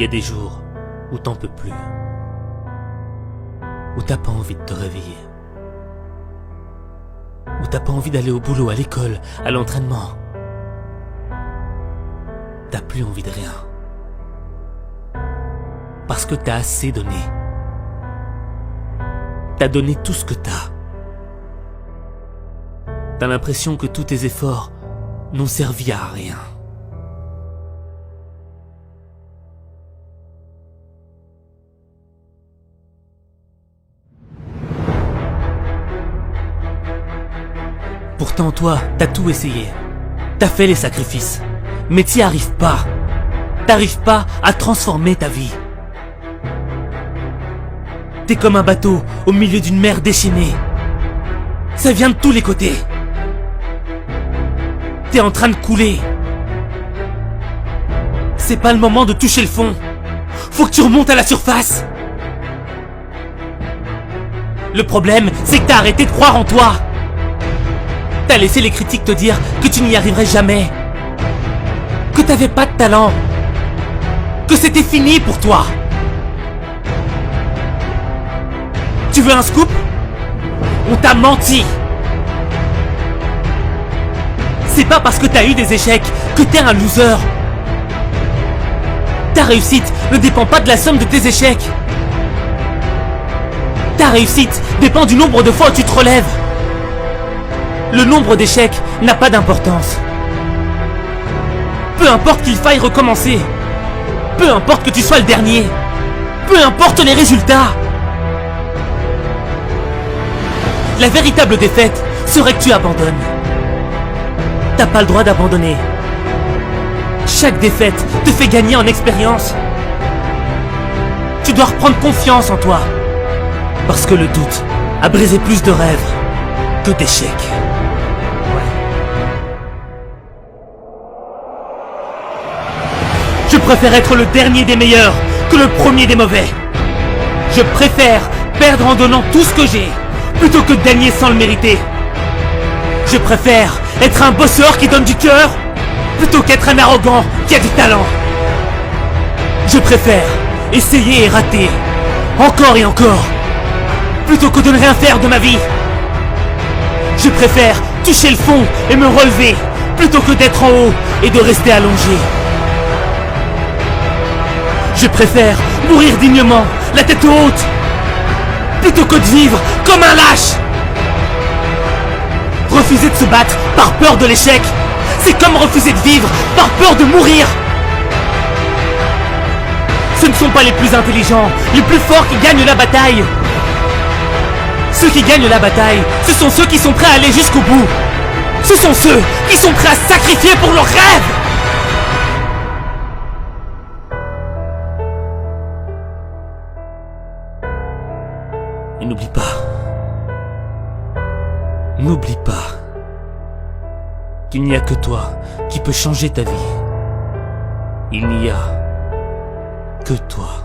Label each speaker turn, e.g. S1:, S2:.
S1: y a des jours où t'en peux plus, où t'as pas envie de te réveiller, où t'as pas envie d'aller au boulot, à l'école, à l'entraînement. T'as plus envie de rien. Parce que t'as assez donné. T'as donné tout ce que t'as. T'as l'impression que tous tes efforts n'ont servi à rien. Pourtant toi, t'as tout essayé. T'as fait les sacrifices. Mais t'y arrives pas. T'arrives pas à transformer ta vie. T'es comme un bateau au milieu d'une mer déchaînée. Ça vient de tous les côtés. T'es en train de couler. C'est pas le moment de toucher le fond. Faut que tu remontes à la surface. Le problème, c'est que t'as arrêté de croire en toi. T'as laissé les critiques te dire que tu n'y arriverais jamais. Que t'avais pas de talent. Que c'était fini pour toi. Tu veux un scoop? On t'a menti. C'est pas parce que t'as eu des échecs que t'es un loser. Ta réussite ne dépend pas de la somme de tes échecs. Ta réussite dépend du nombre de fois où tu te relèves. Le nombre d'échecs n'a pas d'importance. Peu importe qu'il faille recommencer. Peu importe que tu sois le dernier. Peu importe les résultats. La véritable défaite serait que tu abandonnes. T'as pas le droit d'abandonner. Chaque défaite te fait gagner en expérience. Tu dois reprendre confiance en toi. Parce que le doute a brisé plus de rêves que d'échecs. Je préfère être le dernier des meilleurs que le premier des mauvais. Je préfère perdre en donnant tout ce que j'ai plutôt que de gagner sans le mériter. Je préfère être un bosseur qui donne du cœur plutôt qu'être un arrogant qui a du talent. Je préfère essayer et rater encore et encore plutôt que de ne rien faire de ma vie. Je préfère toucher le fond et me relever plutôt que d'être en haut et de rester allongé. Je préfère mourir dignement, la tête haute, plutôt que de vivre comme un lâche. Refuser de se battre par peur de l'échec, c'est comme refuser de vivre par peur de mourir. Ce ne sont pas les plus intelligents, les plus forts qui gagnent la bataille. Ceux qui gagnent la bataille, ce sont ceux qui sont prêts à aller jusqu'au bout. Ce sont ceux qui sont prêts à sacrifier pour leurs rêves. Et n'oublie pas qu'il n'y a que toi qui peux changer ta vie. Il n'y a que toi.